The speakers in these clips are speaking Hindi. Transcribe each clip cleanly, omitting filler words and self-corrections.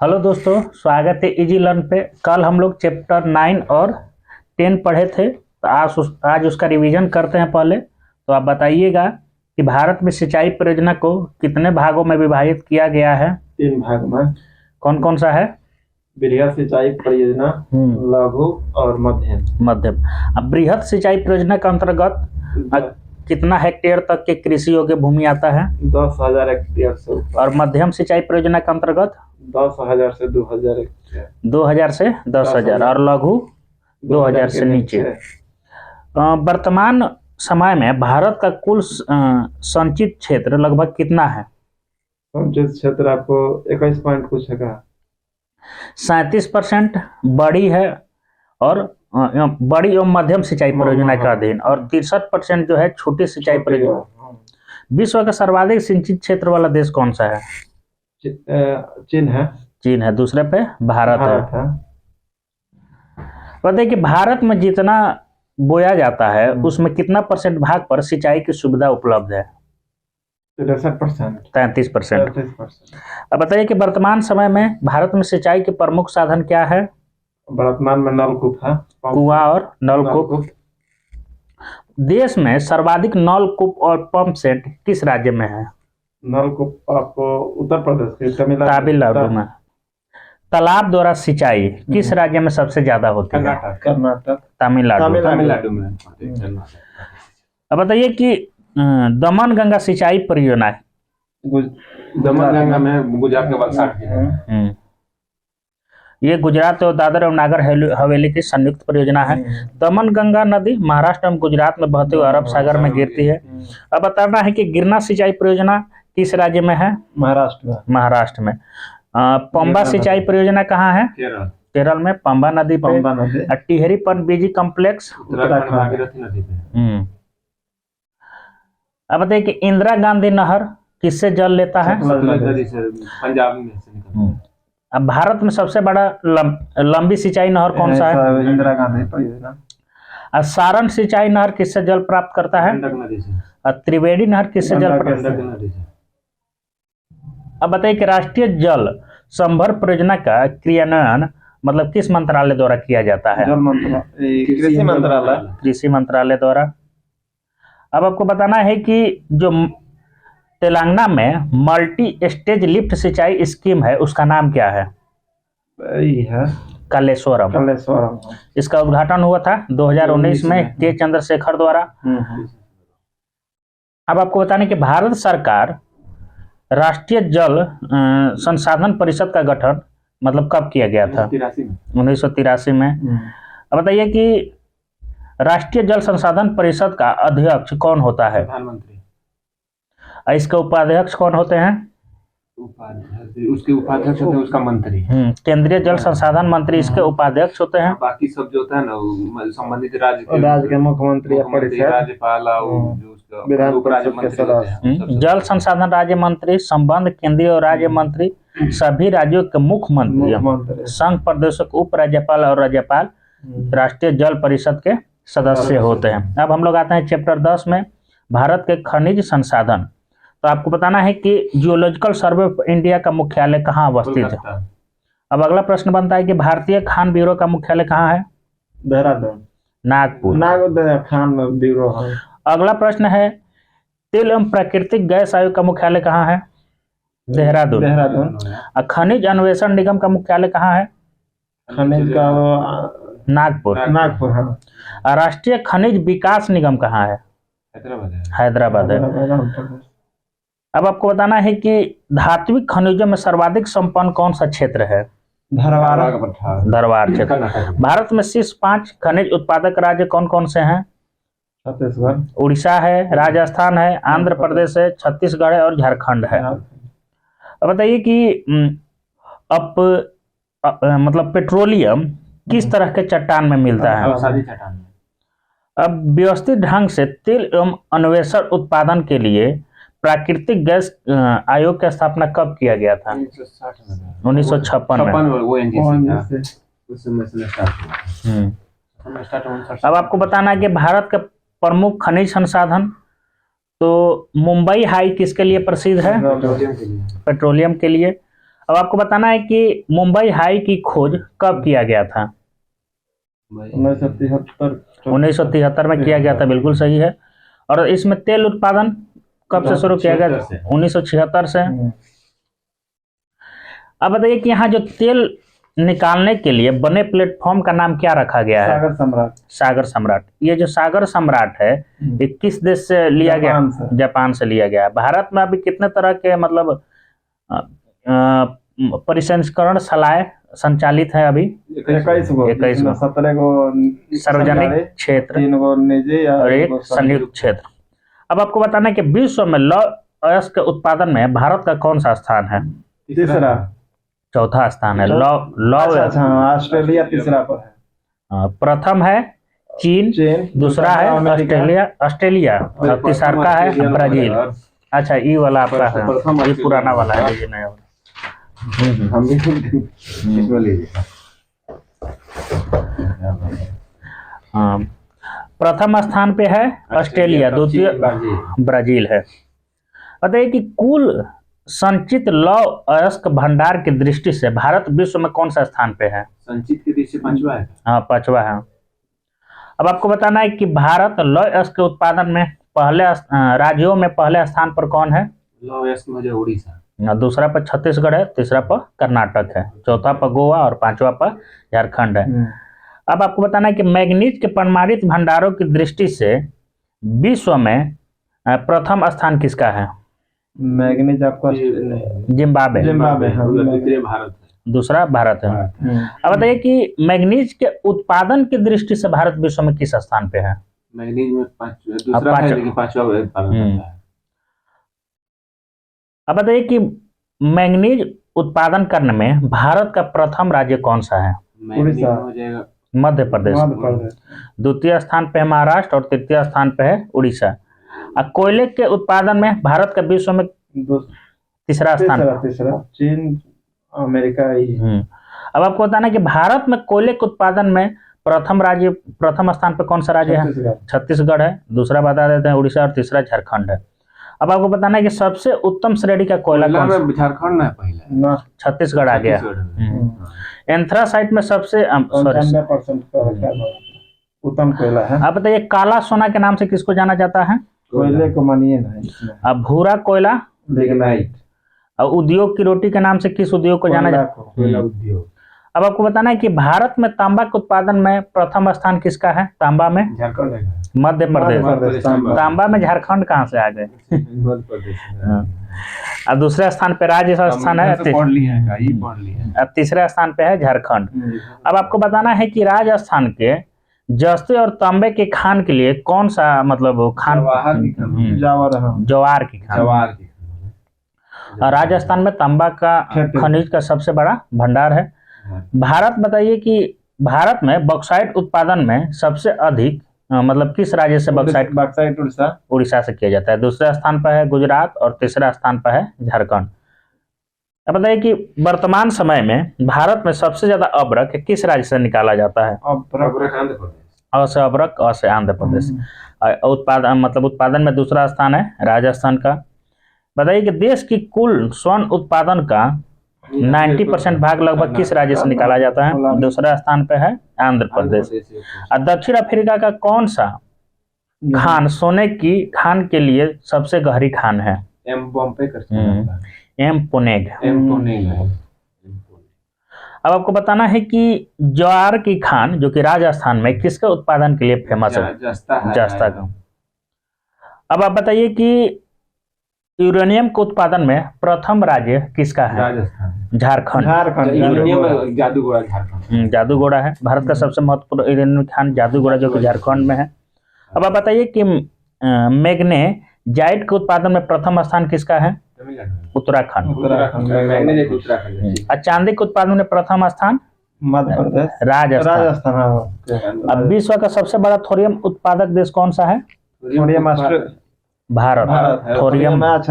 हेलो दोस्तों, स्वागत है इजी लर्न पे। कल हम लोग चैप्टर 9 और 10 पढ़े थे, तो आज उसका रिवीजन करते हैं। पहले तो आप बताइएगा कि भारत में सिंचाई परियोजना को कितने भागों में विभाजित किया गया है। 3 भाग में। कौन कौन सा है? बृहद सिंचाई परियोजना, लघु और मध्यम। अब बृहद सिंचाई परियोजना के अंतर्गत कितना हेक्टेयर तक के कृषि योग्य भूमि आता है? 10,000 हेक्टेयर से ऊपर। और मध्यम सिंचाई परियोजना के अंतर्गत 10,000 से 2,000 हेक्टेयर। 2,000 से 10,000। और लघु 2,000 से नीचे। वर्तमान समय में भारत का कुल संचित क्षेत्र लगभग कितना है? संचित क्षेत्र आपको 21 पॉइंट कुछ है। 37% बड़ी है और बड़ी एवं मध्यम सिंचाई परियोजना का अधीन, और 63% जो है छोटी सिंचाई परियोजना। विश्व का सर्वाधिक सिंचित क्षेत्र वाला देश कौन सा है? चीन है। दूसरे पे भारत है। पता है कि भारत में जितना बोया जाता है उसमें कितना परसेंट भाग पर सिंचाई की सुविधा उपलब्ध है? 33%। अब बताइए कि वर्तमान समय में भारत में सिंचाई के प्रमुख साधन क्या है? वर्तमान में नलकूप है, कुआं और नलकूप। देश में सर्वाधिक नलकूप और पंप सेट किस राज्य में है? नलकूप आपको उत्तर प्रदेश के तमिलनाडु में। तालाब द्वारा सिंचाई किस राज्य में सबसे ज्यादा होती है? कर्नाटक। तमिलनाडु में। अब बताइए कि दमन गंगा सिंचाई परियोजना दमन गंगा में गुजरात के वलसाड ये गुजरात और दादर और नागर हवेली की संयुक्त परियोजना है। दमन गंगा नदी महाराष्ट्र और गुजरात में बहते हुए अरब सागर में गिरती है। अब बताना है कि गिरना सिंचाई परियोजना किस राज्य में है? महाराष्ट्र में। पंबा सिंचाई परियोजना कहाँ है? केरल में, पंबा नदी पे। टिहरी पनबिजली कॉम्प्लेक्स अब बताइए कि इंदिरा गांधी नहर किससे जल लेता है? पंजाब में। अब भारत में सबसे बड़ा लंबी सिंचाई नहर कौन सा है? इंदिरा गांधी परियोजना। सारण सिंचाई नहर किससे जल प्राप्त करता है? त्रिवेणी नहर किससे जल प्राप्त? अब बताइए कि राष्ट्रीय जल संभर परियोजना का क्रियान्वयन मतलब किस मंत्रालय द्वारा किया जाता है? कृषि मंत्रालय द्वारा। अब आपको बताना है कि जो तेलंगाना में मल्टी स्टेज लिफ्ट सिंचाई स्कीम है उसका नाम क्या है? कालेश्वरम। इसका उद्घाटन हुआ था 2019 में के चंद्रशेखर द्वारा। अब आपको बताना है कि भारत सरकार राष्ट्रीय जल संसाधन परिषद का गठन मतलब कब किया गया था? 1983 में। अब बताइए कि राष्ट्रीय जल संसाधन परिषद का अध्यक्ष कौन होता है? प्रधानमंत्री। इसके उपाध्यक्ष कौन होते हैं? उसके उपाध्यक्ष होते हैं उसका मंत्री। केंद्रीय जल संसाधन मंत्री इसके उपाध्यक्ष होते हैं। बाकी सब जो होता है ना संबंधित राज्य के मुख्यमंत्री, राज्यपाल, जल संसाधन राज्य मंत्री, संबंध केंद्रीय और राज्य मंत्री, सभी राज्यों के मुख्यमंत्री, संघ प्रदेशों के उप राज्यपाल और राज्यपाल राष्ट्रीय जल परिषद के सदस्य होते हैं। अब हम लोग आते हैं चैप्टर 10 में, भारत के खनिज संसाधन। तो आपको बताना है कि जियोलॉजिकल सर्वे ऑफ इंडिया का मुख्यालय कहाँ अवस्थित है? अब अगला प्रश्न बनता है कि भारतीय खान ब्यूरो का मुख्यालय कहाँ है? देहरादून। नागपुर खान ब्यूरो है। अगला प्रश्न है तेल एवं प्राकृतिक गैस आयोग का मुख्यालय कहाँ है? देहरादून। खनिज अन्वेषण निगम का मुख्यालय कहाँ है? खनिज का नागपुर है। राष्ट्रीय खनिज विकास निगम कहाँ है? हैदराबाद है। अब आपको बताना है कि धात्विक खनिजों में सर्वाधिक संपन्न कौन सा क्षेत्र है? धरवार क्षेत्र। भारत में शीर्ष 5 खनिज उत्पादक राज्य कौन कौन से हैं? छत्तीसगढ़, उड़ीसा है, राजस्थान है, आंध्र प्रदेश है, छत्तीसगढ़ है और झारखंड है। अब बताइए कि मतलब पेट्रोलियम किस तरह के चट्टान में मिलता है? अब व्यवस्थित ढंग से तेल एवं अन्वेषण उत्पादन के लिए प्राकृतिक गैस आयोग की स्थापना कब किया गया था? 1956 में। अब आपको बताना है कि भारत का प्रमुख खनिज संसाधन, तो मुंबई हाई किसके लिए प्रसिद्ध है? पेट्रोलियम के लिए। अब आपको बताना है कि मुंबई हाई की खोज कब किया गया था? 1973 में किया गया था, बिल्कुल सही है। और इसमें तेल उत्पादन कब से शुरू किया गया था? 1976 से। अब बताइए कि यहाँ जो तेल निकालने के लिए बने प्लेटफॉर्म का नाम क्या रखा गया है? सागर सम्राट। सागर सम्राट। ये जो सागर सम्राट है ये किस देश से लिया गया? जापान से लिया गया। भारत में अभी कितने तरह के मतलब परिसंस्करण शालाएं संचालित है अभी? 21 गो। 17 गो सार्वजनिक क्षेत्र, 3 गो निजी और एक संयुक्त क्षेत्र। अब आपको बताना है कि विश्व में लौह अयस्क के उत्पादन में भारत का कौन सा स्थान है? तीसरा। चौथा स्थान है लौह। ऑस्ट्रेलिया तीसरा पर है। प्रथम है चीन, दूसरा है ऑस्ट्रेलिया और तीसरा है ब्राजील। अच्छा, ये वाला आपका है, ये पुराना वाला है, ये नया वाला। हम भी इसमें लीजिए। हाँ, प्रथम स्थान पे है ऑस्ट्रेलिया, द्वितीय ब्राजील है। बताइए कि कुल संचित लौह अयस्क भंडार की दृष्टि से भारत विश्व में कौन सा स्थान पे है? संचित की दृष्टि से 5वां है। हाँ, 5वां है। अब आपको बताना है कि भारत लौह अयस्क के उत्पादन में पहले राज्यों में पहले स्थान पर कौन है? लौह अयस्क में जो उड़ीसा, दूसरा पर छत्तीसगढ़ है, तीसरा पर कर्नाटक है, चौथा पर गोवा और 5वां पर झारखंड है। अब आपको बताना है कि मैग्नीज के परमाणु भंडारों की दृष्टि से विश्व में प्रथम स्थान किसका है? मैग्नीज आपको जिम्बाब्वे। भारत, दूसरा भारत है। अब बताइए कि मैग्नीज के उत्पादन की दृष्टि से भारत विश्व में किस स्थान पे है? मैग्नीज में दूसरा है, लेकिन 5वां। अब बताइए कि मैग्नीज उत्पादन करने में भारत का प्रथम राज्य कौन सा है? उड़ीसा हो जाएगा मध्य प्रदेश। द्वितीय स्थान पे है महाराष्ट्र और तृतीय स्थान पे है उड़ीसा। और कोयले के उत्पादन में भारत का विश्व में तीसरा स्थान। तीसरा चीन, अमेरिका ही। अब आपको बताना है कि भारत में कोयले के उत्पादन में प्रथम स्थान पे कौन सा राज्य है? छत्तीसगढ़ है, दूसरा बता देते हैं उड़ीसा और तीसरा झारखंड है। अब आपको बताना है कि सबसे उत्तम श्रेणी का कोयला कौन सा? झारखंड है पहला, छत्तीसगढ़ आ गया। एंथ्रासाइट में सबसे 95% उत्तम कोयला है। आप बताइए काला सोना के नाम से किसको जाना जाता है? कोयले को मानिए ना इसमें। अब भूरा कोयला, लिग्नाइट। और उद्योग की रोटी के नाम से किस उद्योग को जाना जाता है? कोयला उद्योग। अब आपको बताना है कि भारत में तांबा के उत्पादन में प्रथम स्थान किसका है? तांबा में झारखंड है, मध्य प्रदेश। तांबा में झारखंड कहाँ से आ गए? मध्य प्रदेश। और दूसरे स्थान पे राजस्थान है, अब तीसरे स्थान पे है झारखंड। अब आपको बताना है कि राजस्थान के जस्ते और तांबे के खान के लिए कौन सा मतलब खान? जवार की खान। और राजस्थान में तांबा का खनिज का सबसे बड़ा भंडार है। भारत बताइए कि भारत में बॉक्साइट उत्पादन में सबसे अधिक मतलब किस राज्य से बॉक्साइट? उड़ीसा से किया जाता है। दूसरे स्थान पर है गुजरात और तीसरा स्थान पर है झारखंड। अब बताइए कि वर्तमान समय में भारत में सबसे ज्यादा अब्रक किस राज्य से निकाला जाता है? अब्रक से आंध्र प्रदेश। उत्पादन में दूसरा स्थान है राजस्थान का। बताइए कि देश की कुल स्वर्ण उत्पादन का 90% भाग लगभग किस राज्य से निकाला जाता है? दूसरा स्थान पे है आंध्र प्रदेश। और दक्षिण अफ्रीका का कौन सा खान सोने की खान के लिए सबसे गहरी खान है? एमपोनेग। अब आपको बताना है कि ज्वार की खान जो कि राजस्थान में किसके उत्पादन के लिए फेमस है? जस्ता का। अब आप बताइए कि यूरेनियम के उत्पादन में प्रथम राज्य किसका है? झारखंड। जादूगोड़ा है। भारत का सबसे महत्वपूर्ण यूरेनियम खान जादूगोड़ा जो कि झारखंड में है। अब आप बताइए कि मैग्नेजाइट के उत्पादन में प्रथम स्थान किसका है? उत्तराखंड। और चांदी के उत्पादन में प्रथम स्थान मध्य प्रदेश, राजस्थान। अब विश्व का सबसे बड़ा थोरियम उत्पादक देश कौन सा है? भारत। थोरियम। आप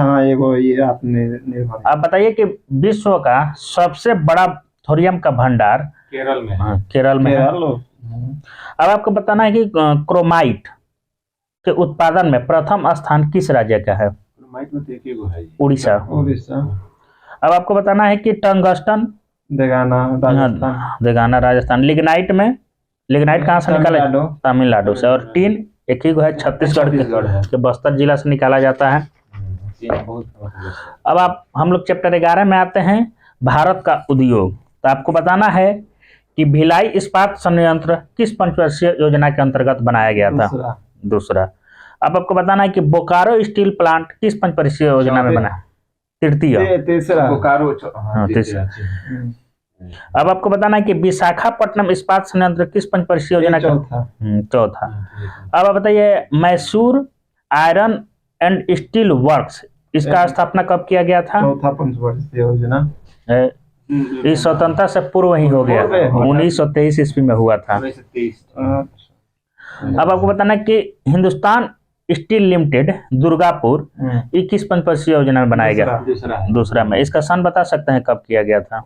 बताइए कि विश्व का सबसे बड़ा थोरियम का भंडार केरल में है। अब आपको बताना है कि क्रोमाइट के उत्पादन में प्रथम स्थान किस राज्य का है? उड़ीसा। अब आपको बताना है कि टंगस्टन देगाना राजस्थान, देगाना राजस्थान। लिग्नाइट कहाँ से निकाला? तमिलनाडु। तमिलनाडु से। और टीन एक ही है, छत्तीसगढ़ के बस्तर जिला से निकाला जाता है। अब हम लोग चैप्टर 11 में आते हैं, भारत का उद्योग। तो आपको बताना है कि भिलाई इस्पात संयंत्र किस पंचवर्षीय योजना के अंतर्गत बनाया गया था? दूसरा। अब आपको बताना है कि बोकारो स्टील प्लांट किस पंचवर्षीय योजना में बना? तृतीय। तीसरा। बोकारो हाँ, तीसरा। अब आपको बताना है कि विशाखापट्टनम इस्पात संयंत्र किस पंचवर्षीय योजना का? चौथा। अब आप बताइए, Mysore iron and steel works, इसका स्थापना कब किया गया था? चौथा पंचवर्षीय योजना। इस स्वतंत्रता से पूर्व ही हो गया, 1923 ईस्वी में हुआ था। अब आपको बताना है कि हिंदुस्तान स्टील लिमिटेड दुर्गापुर, ये किस पंचवर्षीय योजना में बनाया गया? दूसरा में। इसका सन बता सकते हैं कब किया गया था?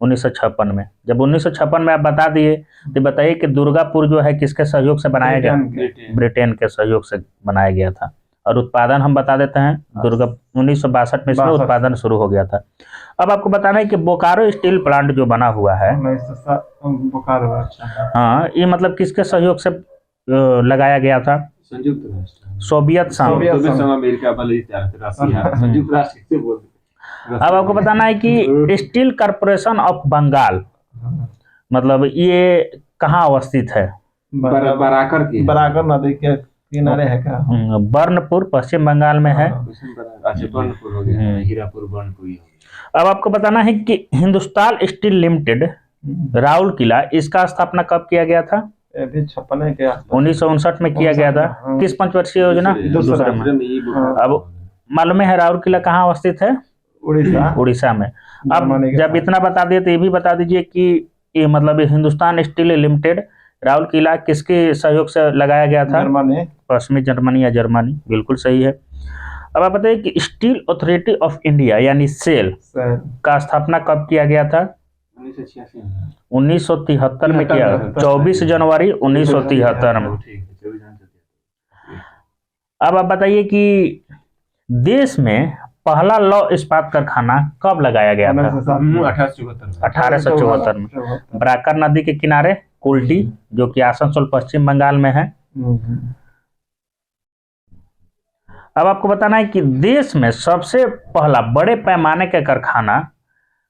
1956 में। जब 1956 में आप बता दिए तो बताइए कि दुर्गापुर जो है किसके सहयोग से बनाया गया? ब्रिटेन के सहयोग से बनाया गया था। और उत्पादन हम बता देते हैं, 1962 में इसमें उत्पादन शुरू हो गया था। अब आपको बताना है कि बोकारो स्टील प्लांट जो बना हुआ है, बोकारो, हाँ, ये मतलब किसके सहयोग से लगाया गया था? संयुक्त राष्ट्र, सोवियत संघ, अमेरिका, संयुक्त राष्ट्र से बोलते। अब आपको बताना है कि स्टील कॉर्पोरेशन ऑफ बंगाल, मतलब ये कहाँ अवस्थित है? बराकर नदी के किनारे है क्या? बर्नपुर, पश्चिम बंगाल में है। बर्नपुर हो गया, हीरापुर, बर्नपुर। अब आपको बताना है कि हिंदुस्तान स्टील लिमिटेड राउरकेला, इसका स्थापना कब किया गया था? 1959 में किया गया था। किस पंचवर्षीय योजना? दूसरे में। अब मालूम है राउरकेला कहाँ अवस्थित है? उड़ीसा में। अब जब इतना बता दिए तो ये भी बता दीजिए कि ये मतलब हिंदुस्तान स्टील लिमिटेड राउरकेला किसके सहयोग से लगाया गया था? पश्चिमी जर्मनी या जर्मनी, बिल्कुल सही है। अब आप बताइए कि स्टील अथॉरिटी ऑफ इंडिया यानी सेल का स्थापना कब किया गया था? 1973 में किया, 24 जनवरी 1973 में। अब आप बताइए कि देश में पहला लौह इस्पात कारखाना कब लगाया गया था? 1874 में। बराकर नदी के किनारे कुल्टी, जो कि आसनसोल पश्चिम बंगाल में है। अब आपको बताना है कि देश में सबसे पहला बड़े पैमाने का कारखाना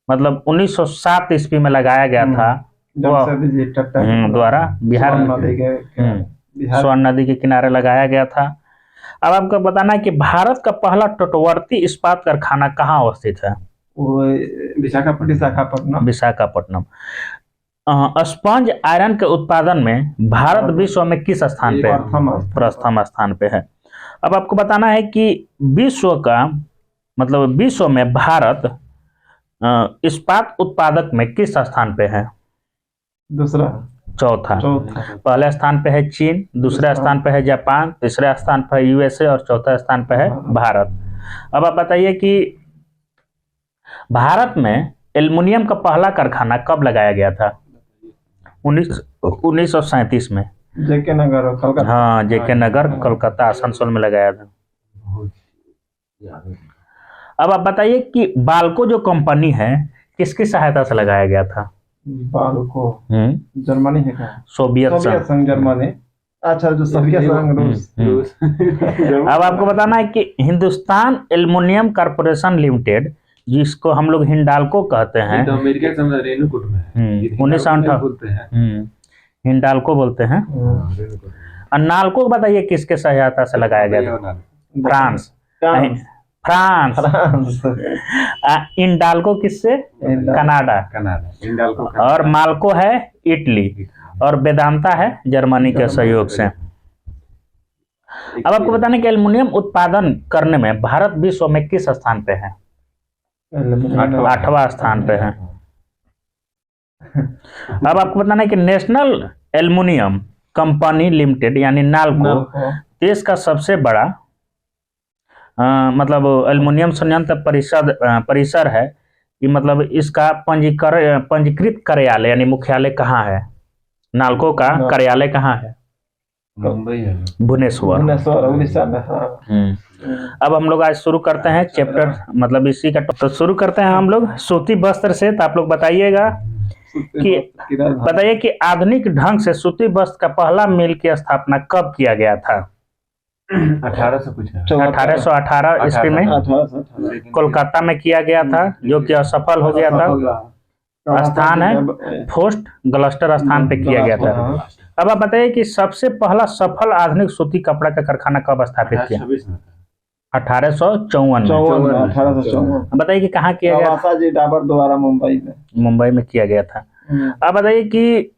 मतलब 1907 ईस्वी में लगाया गया था, द्वारा बिहार स्वर्ण नदी के किनारे लगाया गया था। अब आपको बताना है कि भारत का पहला तटवर्ती इस्पात कारखाना कहाँ अवस्थित है? विशाखापट्टनम। स्पंज आयरन के उत्पादन में भारत विश्व में किस स्थान पे है? प्रथम स्थान पे है। अब आपको बताना है कि विश्व में भारत इस्पात उत्पादक में किस स्थान पे है? दूसरा। चौथा। पहले स्थान पे है चीन, दूसरे स्थान पे है जापान, तीसरे स्थान पे है यूएसए और चौथा स्थान पे है भारत। अब आप बताइए कि भारत में एल्युमिनियम का पहला कारखाना कब लगाया गया था? 1937 में। जेके नगर, कोलकाता। हाँ, जेके नगर, कोलकाता, आसनसोल में लगाया था। अब आप बताइए कि बाल्को जो कंपनी है किसकी सहायता से लगाया गया था? बाल्को जर्मनी है क्या? सोवियत संघ जर्मनी। अच्छा, जो सोवियत संघ रूस। अब आपको बताना है कि हिंदुस्तान एल्युमिनियम कॉर्पोरेशन लिमिटेड, जिसको हम लोग हिंडाल्को कहते हैं, तो अमेरिका के रेनुकूट में है। 1958 हिंडाल्को बोलते हैं। और नाल्को बताइए किसके सहायता से लगाया गया था? फ्रांस। इंडाल्को किससे? कनाडा। और माल्को है इटली, और वेदांता है जर्मनी के सहयोग से। अब आपको बताने कि एल्युमिनियम उत्पादन करने में भारत विश्व में किस स्थान पे है? 8वां स्थान पे है। अब आपको बताना है कि नेशनल एल्युमिनियम कंपनी लिमिटेड यानी नाल्को देश का सबसे बड़ा मतलब एल्युमिनियम संयंत्र परिसर है। कि मतलब इसका पंजीकृत कार्यालय यानी मुख्यालय कहाँ है? नाल्को का कार्यालय कहाँ है? मुंबई है। भुवनेश्वर। भुवनेश्वर उड़ीसा में। हाँ। अब हम लोग आज शुरू करते हैं चैप्टर, मतलब इसी का तो शुरू करते हैं हम लोग सूती वस्त्र से। तो आप लोग बताइएगा कि बताइए कि आधुनिक ढंग से सूती वस्त्र का पहला मिल की स्थापना कब किया गया था? 1800 कुछ है। 1818 ईस्वी में 1818 कोलकाता में किया गया था, जो कि असफल हो गया था। स्थान है फोर्ट ग्लस्टर स्थान पे किया गया था। अब आप बताइए कि सबसे पहला सफल आधुनिक सूती कपड़ा का कारखाना कब स्थापित किया? 1854 में। 1854 बताइए कि कहाँ किया गया? नवासा जी डाबर द्वारा मुंबई में। मुंबई में किया गया था। अब बताइए कि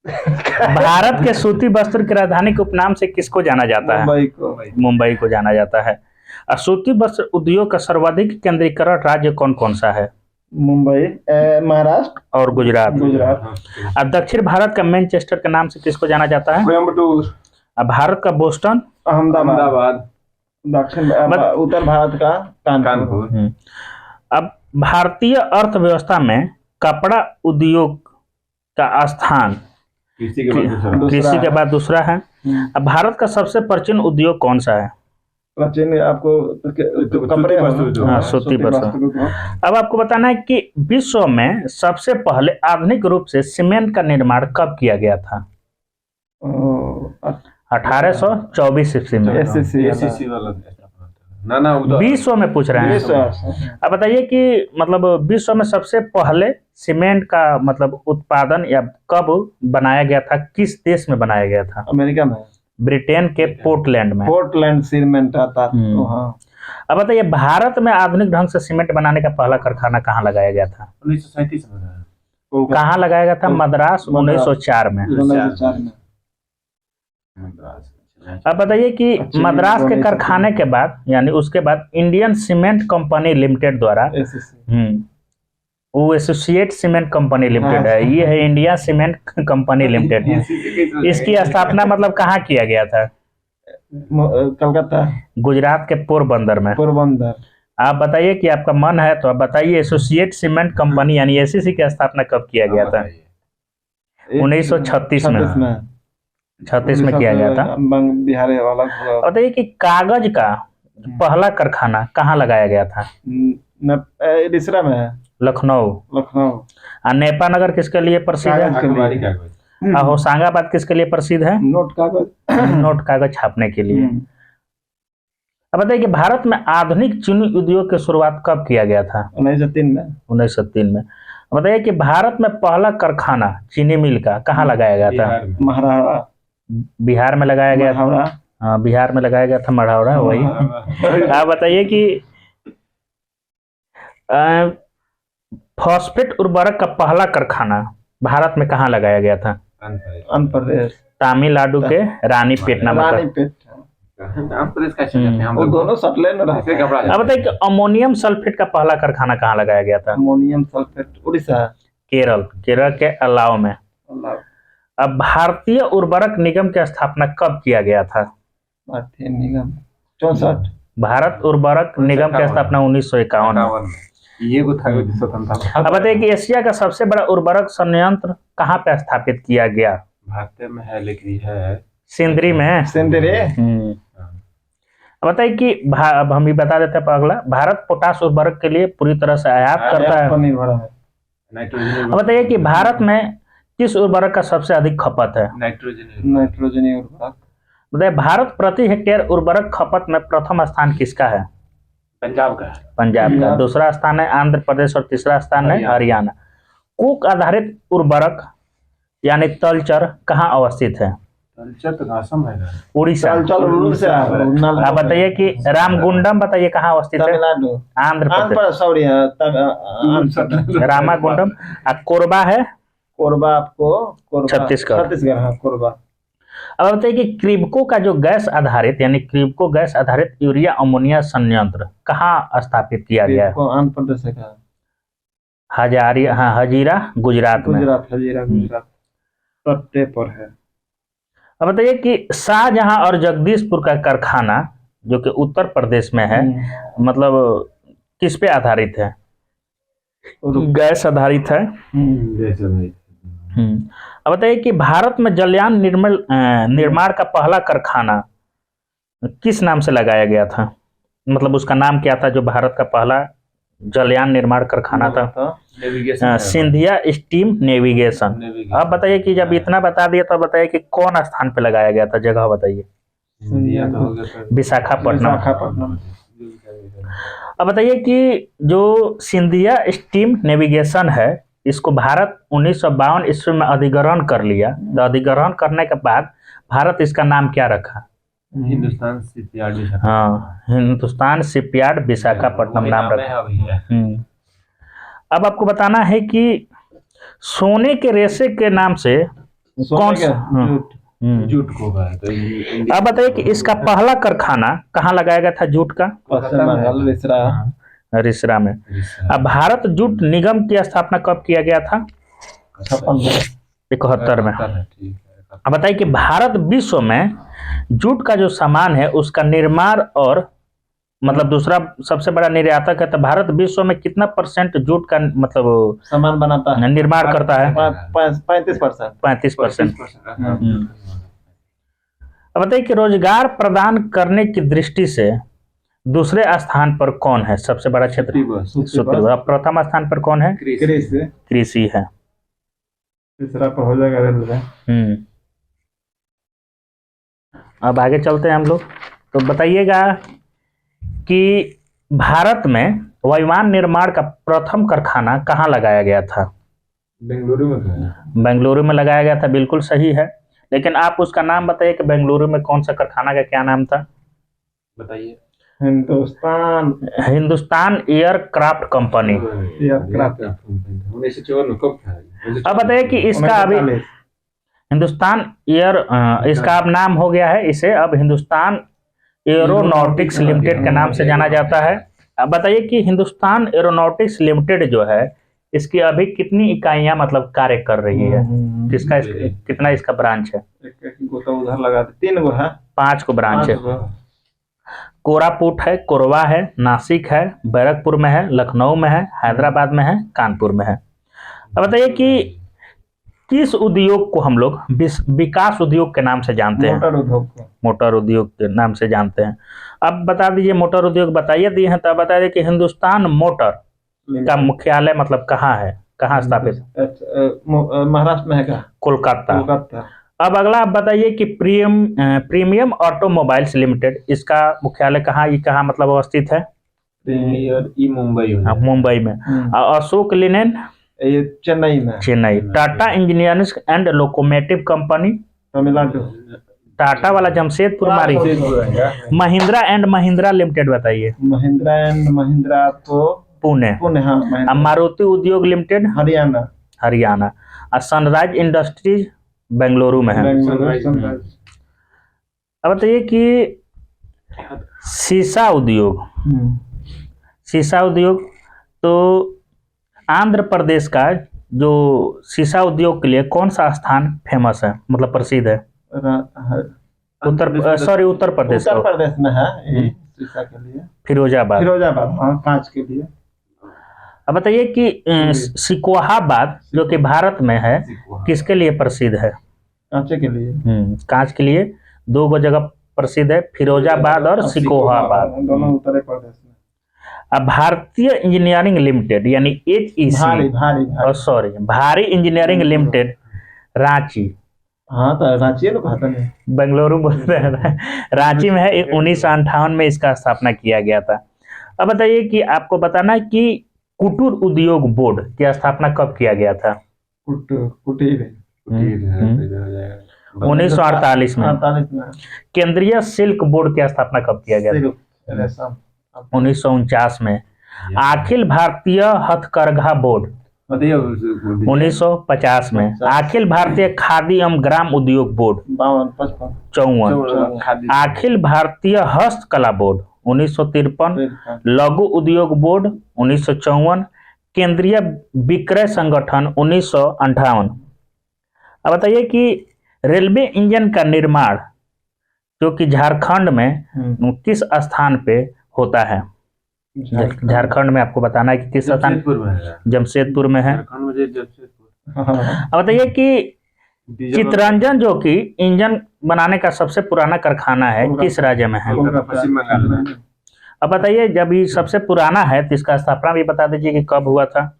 भारत के सूती वस्त्र की राजधानी के उपनाम से किसको जाना जाता है? मुंबई को जाना जाता है। और सूती वस्त्र उद्योग का सर्वाधिक केंद्रीकरण राज्य कौन कौन सा है? मुंबई, महाराष्ट्र और गुजरात। अब दक्षिण भारत का मैनचेस्टर के नाम से किसको जाना जाता है? कोयम्बटूर। अब भारत का बोस्टन। अहमदाबाद। दक्षिण उत्तर भारत का कानपुर। अब भारतीय अर्थव्यवस्था में कपड़ा उद्योग का स्थान कृषि के बाद दूसरा है। अब भारत का सबसे प्राचीन उद्योग कौन सा है? प्राचीन आपको कपड़े, हाँ, सूती वस्त्र। अब आपको बताना है कि विश्व में सबसे पहले आधुनिक रूप से सीमेंट का निर्माण कब किया गया था? 1824 ईस्वी में। विश्व में पूछ रहे हैं। अब बताइए कि मतलब विश्व में सबसे पहले सीमेंट का मतलब उत्पादन या कब बनाया गया था, किस देश में बनाया गया था? अमेरिका में, ब्रिटेन के पोर्टलैंड में। पोर्टलैंड सीमेंट आता है। अब बताइए भारत में आधुनिक ढंग से सीमेंट बनाने का पहला कारखाना कहाँ लगाया गया था? 1937 में। कहाँ लगाया गया था? मद्रास, 1904 में। अब बताइए कि मद्रास के कारखाने के बाद यानी उसके बाद इंडियन सीमेंट कंपनी लिमिटेड द्वारा वो एसोसिएट सीमेंट कंपनी लिमिटेड है, ये है इंडिया सीमेंट कंपनी लिमिटेड। इसकी स्थापना मतलब कहाँ किया गया था? कलकत्ता, गुजरात के पोरबंदर में। पोरबंदर। आप बताइए कि आपका मन है तो आप बताइए एसोसिएट सीमेंट कंपनी यानी एसीसी की स्थापना कब किया गया था? 1936 में। 36 में किया गया था। बिहार वाला। बताइए कि कागज का पहला कारखाना कहाँ लगाया गया था? रिसरा में है, लखनऊ। और नेपानगर किसके लिए प्रसिद्ध है? और होशंगाबाद किसके लिए प्रसिद्ध है? नोट कागज छापने के लिए। अब बताइए कि भारत में आधुनिक चीनी उद्योग की शुरुआत कब किया गया था? 1903 में। बताइए कि भारत में पहला कारखाना चीनी मिल का कहाँ लगाया गया था? महाराणा, बिहार में लगाया गया था। हाँ, बिहार में लगाया गया था, मढ़ौरा वही। आप बताइए कि फॉस्फेट उर्वरक का पहला कारखाना भारत में कहाँ लगाया गया था? आंध्र प्रदेश, तमिलनाडु के रानीपेट नामक। वो दोनों सटलैंड रहते हैं। अब बताइए कि अमोनियम सल्फेट का पहला कारखाना कहाँ लगाया गया था? अमोनियम सल्फेट उड़ीसा, केरल के अलाव में। अब भारतीय उर्वरक निगम की स्थापना कब किया गया था? भारतीय निगम 64। भारत उर्वरक निगम की स्थापना 1951 में। अब बताइए कि एशिया का सबसे बड़ा उर्वरक संयंत्र कहाँ पे स्थापित किया गया? भारत में है, लेकिन है सिंदरी में। अब बताइए कि अब हम भी बता देते हैं अगला। भारत पोटाश उर्वरक के लिए पूरी तरह से आयात करता है। अब बताइए कि भारत में किस उर्वरक का सबसे अधिक खपत है? नाइट्रोजन उर्वरक। बताइए भारत प्रति हेक्टेयर उर्वरक खपत में प्रथम स्थान किसका है? पंजाब का। दूसरा स्थान है आंध्र प्रदेश और तीसरा स्थान है हरियाणा। कोक आधारित उर्वरक यानी तलचर कहाँ अवस्थित है? तलचर तो असम है, उड़ीसा। आप बताइए कि रामगुंडम बताइए कहाँ अवस्थित है? आंध्र प्रदेश। रामागुंडम। कोरबा है? कोरबा आपको छत्तीसगढ़। कोरबा। अब बताइए कि क्रिब्को का जो गैस आधारित यानी क्रिब्को गैस आधारित यूरिया अमोनिया संयंत्र कहाँ स्थापित किया गया है? आंध्र प्रदेश का हजीरा गुजरात में। गुजरात पट्टे पर है। अब बताइए कि शाहजहां और जगदीशपुर का कारखाना जो कि उत्तर प्रदेश में है, मतलब किस पे आधारित है? गैस आधारित है। अब बताइए कि भारत में जलयान निर्माण का पहला कारखाना किस नाम से लगाया गया था? मतलब उसका नाम क्या था जो भारत का पहला जलयान निर्माण कारखाना था? Navigation Scindia steam navigation. अब बताइए कि जब इतना बता दिया तो बताइए कि कौन स्थान पे लगाया गया था, जगह बताइए। इंडिया तो हो गया सर। विशाखापट्टनम। विशाखापट्टनम। अब बताइए कि जो सिंधिया स्टीम नेविगेशन है, इसको भारत 1952 ईस्वी में अधिग्रहण कर लिया। तो अधिग्रहण करने के बाद भारत इसका नाम क्या रखा? हिंदुस्तान शिपयार्ड। हाँ, हिंदुस्तान शिपयार्ड विशाखापट्टनम नाम रखा। अब आपको बताना है कि सोने के रेशे के नाम से कौन सा जूट को है तो अब बताइए कि इसका पहला कारखाना कहाँ लगाया गया था जूट का? पश्चिम बंगाल रिसरा में। अब भारत जूट निगम की स्थापना कब किया गया था? 1971 में। अब बताइए कि भारत विश्व में जूट का जो सामान है उसका निर्माण और मतलब दूसरा सबसे बड़ा निर्यातक है, तो भारत विश्व में कितना % जूट का मतलब सामान बनाता है? निर्माण करता है? 35%। 35%। अब बताइए कि रोजगार प्रदान करने की दृष्टि से दूसरे स्थान पर कौन है सबसे बड़ा क्षेत्र? सूत्र। अब प्रथम स्थान पर कौन है? कृषि है। तीसरा पर हो जाएगा रेलवे। अब आगे चलते हैं हम लोग। तो बताइएगा कि भारत में वायुयान निर्माण का प्रथम कारखाना कहाँ लगाया गया था? बेंगलुरु में। बेंगलुरु में लगाया गया था, बिल्कुल सही है। लेकिन आप उसका नाम बताइए कि बेंगलुरु में कौन सा कारखाना का क्या नाम था? बताइए। Hindustan aircraft company. 1954 में कब था? अब बताइए कि इसका अभी हिंदुस्तान इसका अब नाम हो गया है, इसे अब हिंदुस्तान एरोनॉटिक्स लिमिटेड के नाम से जाना जाता है। अब बताइए कि हिंदुस्तान एरोनॉटिक्स लिमिटेड जो है इसकी अभी कितनी इकाइयां मतलब कार्य कर रही है? किसका कितना इसका ब्रांच है? उधर लगा 3 गो है। 5 को ब्रांच है। कोरापुट है, कोरबा है, नासिक है, बैरकपुर में है, लखनऊ में है, हैदराबाद में है, कानपुर में है। अब बताइए कि किस उद्योग को हम लोग विकास उद्योग के नाम से जानते हैं? मोटर उद्योग के नाम से जानते हैं। अब बता दीजिए, मोटर उद्योग बताइए दिए हैं, तो बता दीजिए कि हिंदुस्तान मोटर का मुख्यालय मतलब कहाँ है, कहाँ स्थापित? महाराष्ट्र में है क्या? कोलकाता। अब अगला आप बताइए कि प्रीमियम ऑटोमोबाइल्स लिमिटेड, इसका मुख्यालय कहाँ मतलब अवस्थित है? मुंबई में। Ashok Leyland Chennai. Tata engineering and locomotive company Tamil Nadu. Tata वाला जमशेदपुर मारी। महिंद्रा एंड महिंद्रा लिमिटेड बताइए। महिंद्रा एंड महिंद्रा तो पुणे। हाँ। मारुति उद्योग लिमिटेड हरियाणा। और सनराइज इंडस्ट्रीज बेंगलुरु में है। अब बताइए कि शीशा उद्योग तो आंध्र प्रदेश का जो शीशा उद्योग के लिए कौन सा स्थान फेमस है मतलब प्रसिद्ध है? उत्तर प्रदेश में है शीशा के लिए। फिरोजाबाद। हाँ, कांच के लिए। अब बताइए कि सिकोहाबाद जो कि भारत में है किसके लिए प्रसिद्ध है? कांच के लिए। कांच के लिए 2 गो जगह प्रसिद्ध है, फिरोजाबाद और सिकोहाबाद, दोनों उत्तर प्रदेश में। अब भारतीय इंजीनियरिंग लिमिटेड यानी HEC भारी इंजीनियरिंग लिमिटेड रांची। हाँ, तो रांची है, कहता नहीं बेंगलुरु बोलते हैं। रांची में है। 1958 में इसका स्थापना किया गया था। अब बताइए कि आपको बताना है कि कुटीर उद्योग बोर्ड की स्थापना कब किया गया था? कुटीर 1948 में। केंद्रीय सिल्क बोर्ड की स्थापना कब किया गया था? 1949 में। अखिल भारतीय हथकरघा बोर्ड 1950 में। अखिल भारतीय खादी एवं ग्राम उद्योग बोर्ड 54। अखिल भारतीय हस्तकला बोर्ड 1953। लघु उद्योग बोर्ड 1954। केंद्रीय विक्रय संगठन 1958। अब बताइए कि रेलवे इंजन का निर्माण जो कि झारखंड में किस स्थान पे होता है? झारखंड में आपको बताना है कि किस स्थान? जमशेदपुर में है। हाँ, अब बताइए कि डीजल चितरंजन जो कि इंजन बनाने का सबसे पुराना कारखाना है किस राज्य में है? कोलकाता, पश्चिम बंगाल में। अब बताइए, जब ये सबसे पुराना है तो इसका स्थापना भी बता दीजिए कि कब हुआ था?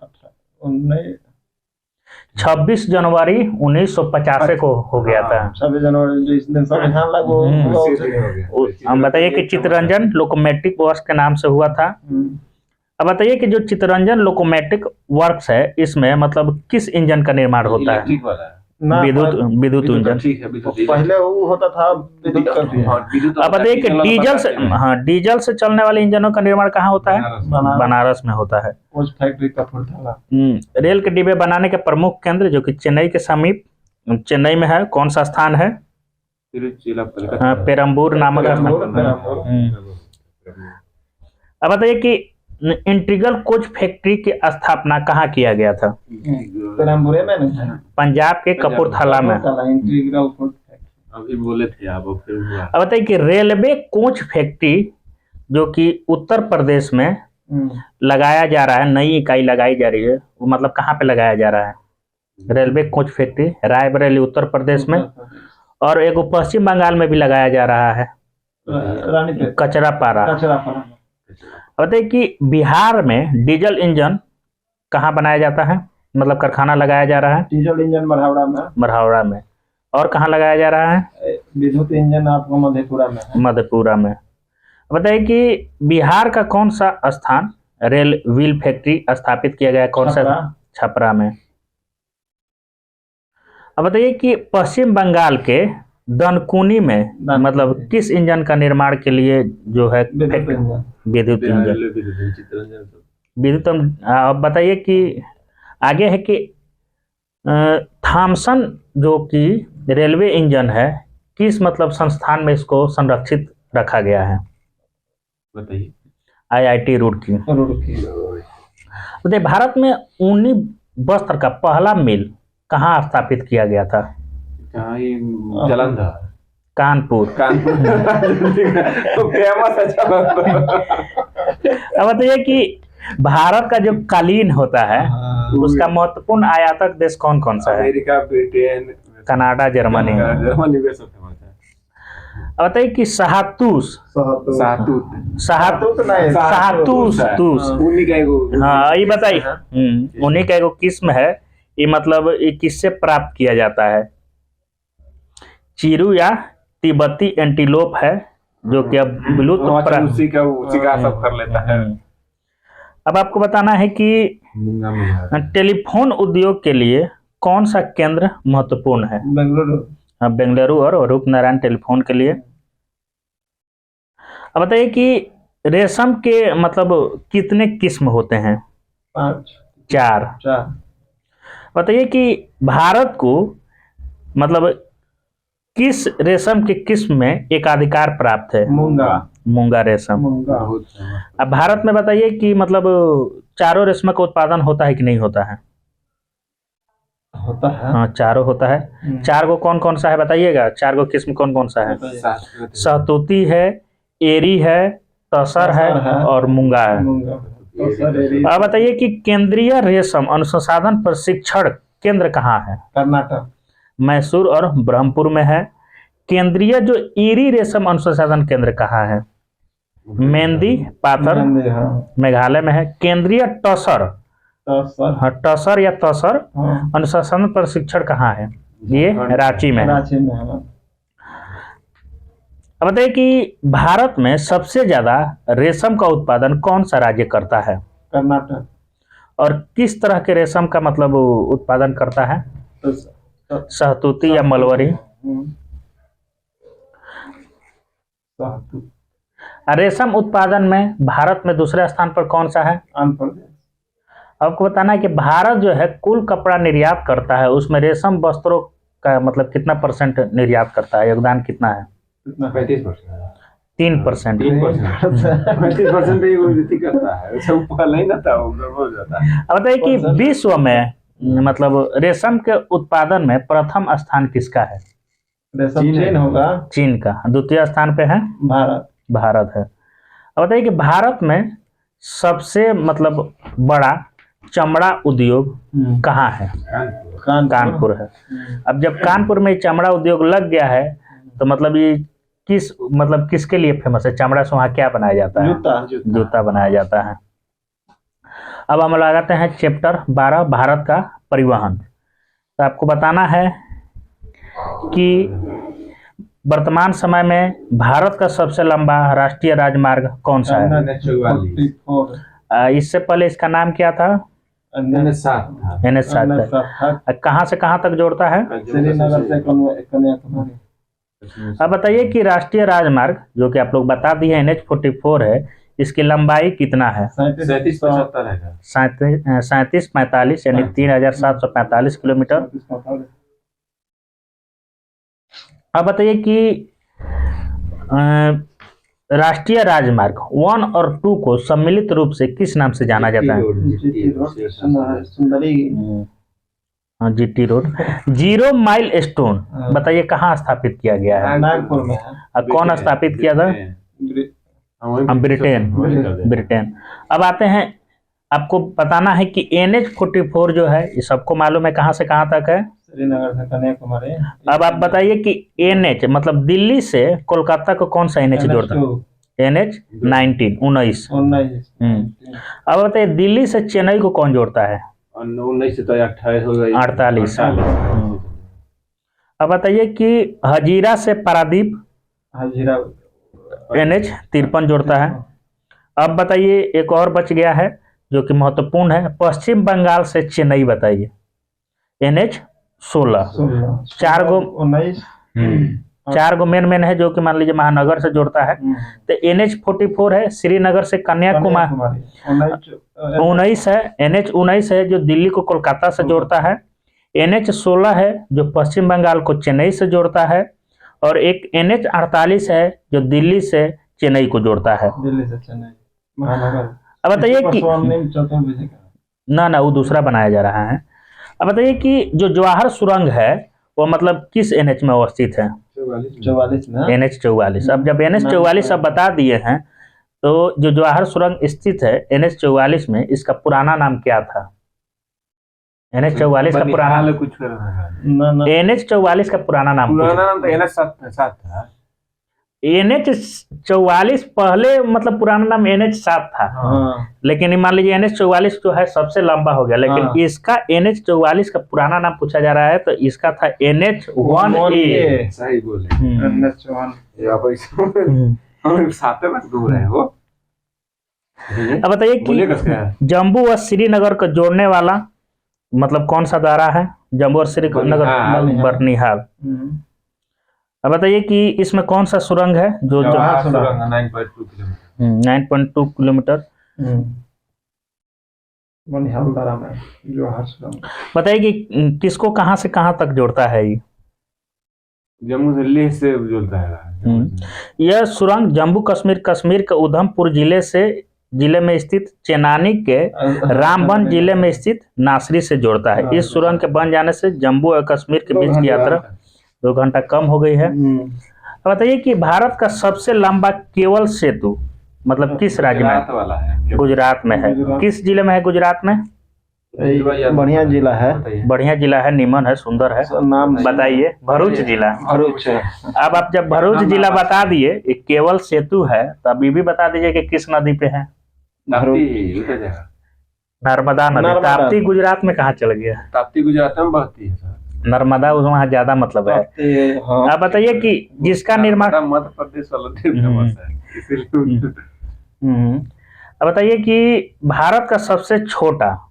26 जनवरी 1985 को हो गया था। 26 जनवरी जिस दिन संविधान लागू हुआ उस उसी दिन हो गया। हम बताइए कि चितरंजन लोकोमेटिक वर्क्स के नाम से हुआ था। अब बताइए कि जो चितरंजन लोकोमेटिक वर्क्स है इसमें मतलब किस इंजन का निर्माण होता है? इलेक्ट्रिक वाला है। ना, विद्युत इंजन। ठीक है, विद्युत इंजन। पहले वो होता था विद्युत का भी है। हाँ, विद्युत अब बताइए कि डीजल से, हाँ, डीजल से चलने वाले इंजनों का निर्माण कहाँ होता है? बनारस में होता है। उस फैक्ट्री कपूरथला। रेल के डिब्बे बनाने के प्रमुख केंद्र जो कि चेन्नई के समीप चेन्नई में है, कौन सा स्थान है? पेरम्बूर नामक स्थान। अब बताइए कि इंटीग्रल कोच फैक्ट्री की स्थापना कहाँ किया गया था? पेरम्बूरे में नहीं है, पंजाब के कपूरथला में। Integral coach factory. अभी बोले थे आप, फिर हुआ। अब बताइए कि रेलवे कोच फैक्ट्री जो कि उत्तर प्रदेश में लगाया जा रहा है, नई इकाई लगाई जा रही है, वो मतलब कहाँ पे लगाया जा रहा है? Railway coach factory Raebareli Uttar Pradesh में, और एक पश्चिम बंगाल में भी लगाया जा रहा है, रानीपेट, कचरापारा। कचरापारा। बताइए कि बिहार में डीजल इंजन कहाँ बनाया जाता है, मतलब कारखाना लगाया जा रहा है? डीजल इंजन मढ़ौरा में। मढ़ौरा में। और कहाँ लगाया जा रहा है? विद्युत इंजन आपको मधेपुरा में है। मधेपुरा में। बताइए कि बिहार का कौन सा स्थान रेल व्हील फैक्ट्री स्थापित किया गया, कौन सा? छपरा में। अब बताइए कि पश्चिम बंगाल के दनकुनी में मतलब किस इंजन का निर्माण के लिए जो है विद्युत इंजन। विद्युत। अब बताइए कि आगे है कि थॉमसन जो कि रेलवे इंजन है किस मतलब संस्थान में इसको संरक्षित रखा गया है? बताइए। IIT रुड़की। बताइए भारत में ऊनी वस्त्र का पहला मिल कहाँ स्थापित किया गया था? जालंधर, कानपुर। फेमस है अब बताइए कि भारत का जो कालीन होता है उसका महत्वपूर्ण आयातक देश कौन कौन सा है? America, Britain, Canada, Germany. Germany में सब फेमस है। अब बताइए कि शाहतूस। उन्हीं का एगो। हाँ, ये बताइए। उन्हीं का एगो किस्म है, ये मतलब ये किससे प्राप्त किया जाता है? चीरू या तिब्बती एंटीलोप है जो कि अब विलुप्त उसी का सब कर लेता है। अब आपको बताना है कि टेलीफोन उद्योग के लिए कौन सा केंद्र महत्वपूर्ण है? बेंगलुरु और रूपनारायण टेलीफोन के लिए। अब बताइए कि रेशम के मतलब कितने किस्म होते हैं? 4। बताइए कि भारत को मतलब किस रेशम की किस्म में एकाधिकार प्राप्त है? मूंगा रेशम। अब भारत में बताइए कि मतलब चारों रेशम का उत्पादन होता है कि नहीं होता है? होता है। हाँ, चारों होता है। 4 को कौन कौन सा है बताइएगा? 4 को किस्म कौन कौन सा है? सहतूती है, एरी है, तसर है और मूंगा है। अब बताइए कि केंद्रीय रेशम अनुसंधान प्रशिक्षण केंद्र कहाँ है? कर्नाटक, मैसूर और ब्रह्मपुर में है। केंद्रीय जो एरी रेशम अनुसंधान केंद्र कहाँ है? मेहंदी पाथर मेघालय में है। केंद्रीय टसर टसर या तसर अनुसंधान प्रशिक्षण कहाँ है? ये रांची में है। अब बताइए कि भारत में सबसे ज्यादा रेशम का उत्पादन कौन सा राज्य करता है? कर्नाटक। और किस तरह के रेशम का मतलब उत्पादन करता है? सहतूती या मलबरी। रेशम उत्पादन में भारत में दूसरे स्थान पर कौन सा है? आंध्र प्रदेश। आपको बताना है कि भारत जो है कुल कपड़ा निर्यात करता है उसमें रेशम वस्त्रों का मतलब कितना परसेंट निर्यात करता है? योगदान कितना है? 35%। 3%। 35% करता है। अब बताइए कि विश्व में मतलब रेशम के उत्पादन में प्रथम स्थान किसका है? चीन होगा। चीन का। द्वितीय स्थान पे है भारत है। अब बताइए कि भारत में सबसे मतलब बड़ा चमड़ा उद्योग कहाँ है? कानपुर है। अब जब कानपुर में चमड़ा उद्योग लग गया है तो मतलब ये किसके लिए फेमस है? चमड़ा से वहाँ क्या बनाया जाता है? जूता बनाया जाता है। अब हम लगाते हैं चैप्टर 12 भारत का परिवहन। तो आपको बताना है कि वर्तमान समय में भारत का सबसे लंबा राष्ट्रीय राजमार्ग कौन सा है? इससे पहले इसका नाम क्या था? NH 7 है। कहाँ से कहाँ तक जोड़ता है? श्रीनगर से कन्याकुमारी। अब बताइए कि राष्ट्रीय राजमार्ग जो कि आप लोग बता दिए NH 44 है, इसकी लंबाई कितना है? 3745 यानी 3745 किलोमीटर। अब बताइए कि राष्ट्रीय राजमार्ग 1 और 2 को सम्मिलित रूप से किस नाम से जाना जाता है? GT road. 0 माइल स्टोन बताइए कहाँ स्थापित किया गया है? नागपुर में। कौन स्थापित किया था? ब्रिटेन। अब आते हैं, आपको बताना है कि NH 44 जो है ये सबको मालूम है कहाँ से कहाँ तक है? श्रीनगर से कन्याकुमारी। अब आप बताइए कि NH मतलब दिल्ली से कोलकाता को कौन सा NH जोड़ता है? NH 19। अब बताइए दिल्ली से चेन्नई को कौन जोड़ता है? 19 से तो 48। अब बताइए कि हजीरा से पारादीप NH 53 जोड़ता है। अब बताइए एक और बच गया है जो कि महत्वपूर्ण है, पश्चिम बंगाल से चेन्नई बताइए NH 16। 4 गो मेन है जो कि मान लीजिए महानगर से जोड़ता है। तो NH 44 है श्रीनगर से कन्याकुमारी। 19 है NH 19 है जो दिल्ली को कोलकाता से जोड़ता है। NH 16 है जो पश्चिम बंगाल को चेन्नई से जोड़ता है। और एक NH 48 है जो दिल्ली से चेन्नई को जोड़ता है। अब बताइए कि ना वो दूसरा बनाया जा रहा है। अब बताइए कि जो जवाहर सुरंग है वो मतलब किस NH में अवस्थित है? 44 में। NH 44। अब जब NH 44 अब बता दिए हैं तो जो जवाहर सुरंग स्थित है NH 44 में, इसका पुराना नाम क्या था? NH 44 का पुराना कुछ NH 44 का पुराना नाम तो NH 7 था। NH 44 पहले मतलब पुराना नाम NH 7 था। लेकिन मान लीजिए NH 44 जो है सबसे लंबा हो गया, लेकिन इसका NH 44 का पुराना नाम पूछा जा रहा है तो इसका था NH 1A। सही बोले। साथ में घूम रहे हो। अब बताइए कि जम्मू और श्रीनगर को जोड़ने वाला मतलब कौन सा द्वारा है? जम्मू और श्रीनगर बर्निहाल। अब बताइए कि इसमें कौन सा सुरंग है? जो 9.2 किलोमीटर। बताइए कि किसको कहाँ से कहाँ तक जोड़ता है ये? जम्मू से लेह से जोड़ता है। यह सुरंग जम्मू कश्मीर के उधमपुर जिले में स्थित चेनानी के रामबन जिले में स्थित नासरी से जोड़ता है। इस सुरंग के बन जाने से जम्मू और कश्मीर के बीच की यात्रा 2 घंटा कम हो गई है। अब बताइए कि भारत का सबसे लंबा केबल सेतु मतलब किस राज्य में? गुजरात में है। किस जिले में है गुजरात में? बढ़िया जिला है। बढ़िया जिला है, निमन है, सुंदर है। नाम बताइए। भरूच जिला। भरूच है। अब आप जब भरूच जिला बता दिए, एक केबल सेतु है, तो अभी भी बता दीजिए कि किस नदी पे है? नर्मदा नदी। ताप्ती गुजरात में कहाँ चल गया? ताप्ती गुजरात में बहती है। नर्मदा वहाँ ज्यादा मतलब है। आप बताइए कि जिसका निर्माण मध्य प्रदेश वाला। अब बताइए कि भारत का सबसे छोटा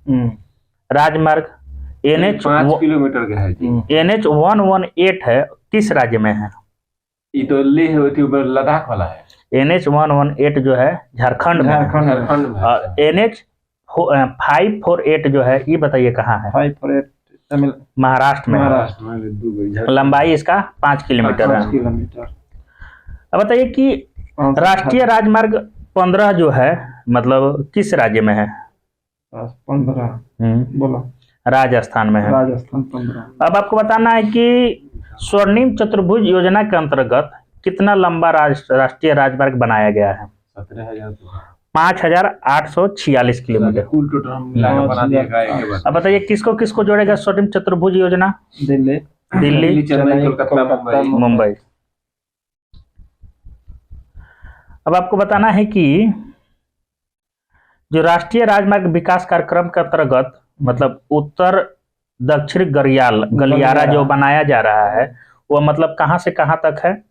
राजमार्ग NH 5 किलोमीटर का है। NH 118 है, किस राज्य में है? ये तो लेह लद्दाख वाला है। NH 118 जो है झारखंड में। और NH 548 जो है ये बताइए कहाँ है? 548 महाराष्ट्र में। लंबाई इसका 5 किलोमीटर है। अब बताइए कि राष्ट्रीय राजमार्ग 15 जो है मतलब किस राज्य में है? 15 बोला राजस्थान में है। राजस्थान 15। अब आपको बताना है कि स्वर्णिम चतुर्भुज योजना के अंतर्गत कितना लंबा राष्ट्रीय राजमार्ग बनाया गया है? 5846 किलोमीटर। कुल टोटल हम मिला के बना दिएगा एक बार। अब बताइए किसको किसको जोड़ेगा स्वर्णिम चतुर्भुज योजना? दिल्ली दिल्ली, चेन्नई, कोलकाता, मुंबई। मुंबई। अब आपको बताना है कि जो राष्ट्रीय राजमार्ग विकास कार्यक्रम के अंतर्गत मतलब उत्तर दक्षिण गलियारा जो बनाया जा रहा है वो मतलब कहां से कहां तक है?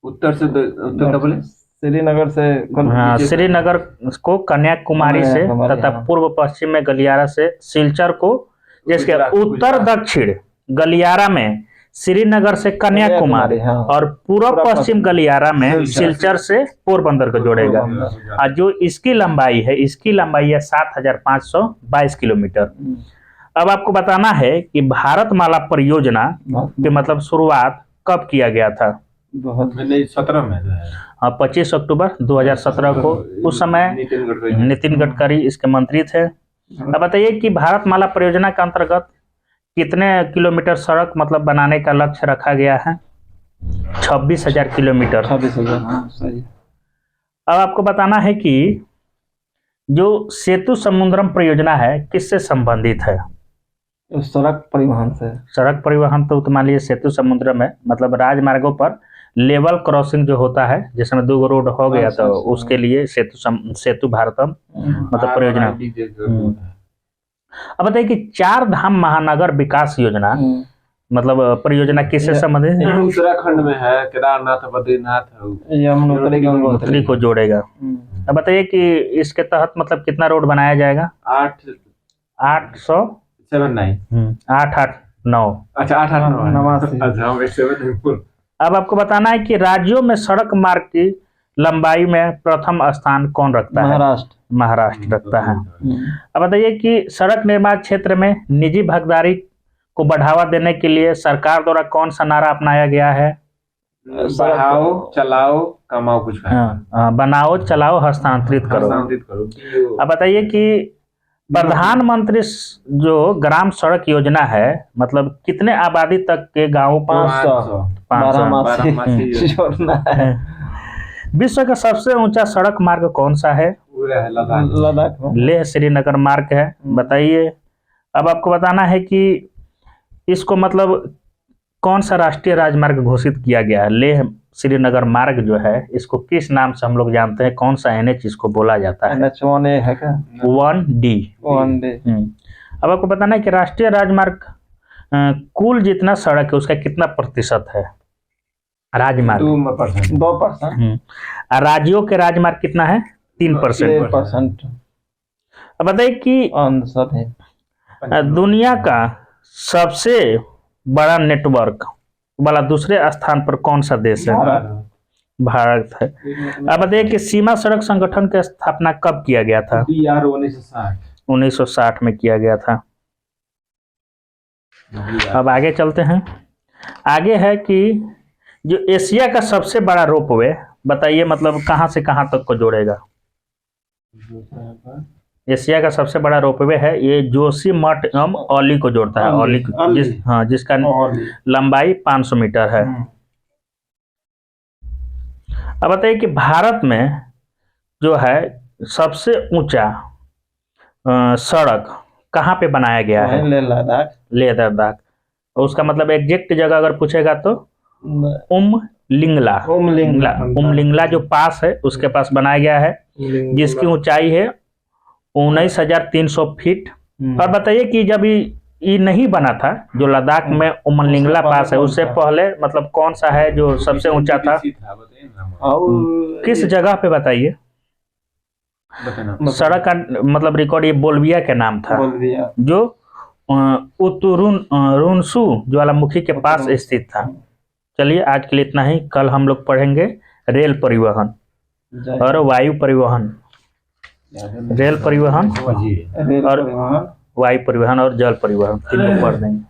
उत्तर से उत्तर का बोले श्रीनगर से हाँ, श्रीनगर को कन्याकुमारी से तथा पूर्व पश्चिम में गलियारा से सिलचर को, जिसके उत्तर दक्षिण गलियारा में श्रीनगर से कन्याकुमारी और पूर्व पश्चिम गलियारा में सिलचर से पोरबंदर को जोड़ेगा। और जो इसकी लंबाई है 7522 किलोमीटर। अब आपको बताना है कि भारतमाला परियोजना की मतलब शुरुआत कब किया गया था? 2017 में जो है 25 अक्टूबर 2017 को। उस समय नितिन गडकरी इसके मंत्री थे। अब बताइए कि भारतमाला परियोजना के अंतर्गत कितने किलोमीटर सड़क मतलब बनाने का लक्ष्य रखा गया है? 26,000 किलोमीटर। 26,000 सही। अब आपको बताना है कि जो सेतु समुद्रम परियोजना है किससे संबंधित है? सड़क परिवहन से। सड़क परिवहन तो मान लीजिए सेतु समुद्रम है मतलब राजमार्गों पर लेवल क्रॉसिंग जो होता है जिसमें 2 रोड हो गया तो उसके लिए सेतु भारतम मतलब परियोजना। अब बताइए कि 4 धाम महानगर विकास योजना मतलब परियोजना किससे संबंधित है? उत्तराखंड में है, केदारनाथ, बद्रीनाथ, यमुनोत्री, गंगोत्री को जोड़ेगा। अब बताइए कि इसके तहत मतलब कितना रोड बनाया जाएगा? 889। अच्छा 889। अब आपको बताना है कि राज्यों में सड़क मार्ग की लंबाई में प्रथम स्थान कौन रखता है? महाराष्ट्र रखता है। अब बताइए कि सड़क निर्माण क्षेत्र में निजी भागीदारी को बढ़ावा देने के लिए सरकार द्वारा कौन सा नारा अपनाया गया है? बढ़ाओ, चलाओ, कमाओ कुछ। बनाओ, चलाओ, हस्तांतरित करो। अब बताइए कि प्रधानमंत्री जो ग्राम सड़क योजना है मतलब कितने आबादी तक के गांवों को? 500। विश्व का सबसे ऊंचा सड़क मार्ग कौन सा है? लद्दाख में लेह श्रीनगर मार्ग है। बताइए। अब आपको बताना है कि इसको मतलब कौन सा राष्ट्रीय राजमार्ग घोषित किया गया है? लेह श्रीनगर मार्ग जो है इसको किस नाम से हम लोग जानते हैं? कौन सा NH इसको बोला जाता है? NH1A है क्या? 1D। अब आपको बताना है कि राष्ट्रीय राजमार्ग कुल जितना सड़क है उसका कितना प्रतिशत है? राजमार्ग 2%। राज्यों के राजमार्ग कितना है? 3%। अब बताइए कि दुनिया का सबसे बड़ा नेटवर्क वाला दूसरे स्थान पर कौन सा देश है? भारत है। अब बताइए कि सीमा सड़क संगठन की स्थापना कब किया गया था? 1960 में किया गया था। अब आगे चलते हैं। आगे है कि जो एशिया का सबसे बड़ा रोपवे बताइए मतलब कहां से कहां तक को जोड़ेगा? एशिया का सबसे बड़ा रोपवे है ये जोशीमठ एवं औली को जोड़ता है। औली जिसका लंबाई 500 मीटर है। अब बताइए कि भारत में जो है सबसे ऊंचा सड़क कहाँ पे बनाया गया है? लेह लद्दाख। उसका मतलब एग्जैक्ट जगह अगर पूछेगा तो उमलिंगला जो पास है उसके पास बनाया गया है जिसकी ऊंचाई है 19,300 फीट। और बताइए कि जब ये नहीं बना था जो लद्दाख में उमलिंगला पास है उससे पहले मतलब कौन सा है जो सबसे ऊंचा था? किस जगह पे बताइए? सड़क का मतलब रिकॉर्ड ये बोल्विया के नाम था जो उत्तुरुनसु ज्वालामुखी के पास स्थित था। चलिए आज के लिए इतना ही। कल हम लोग पढ़ेंगे रेल परिवहन और वायु परिवहन। रेल परिवहन और वायु परिवहन और जल परिवहन तीनों पढ़ देंगे।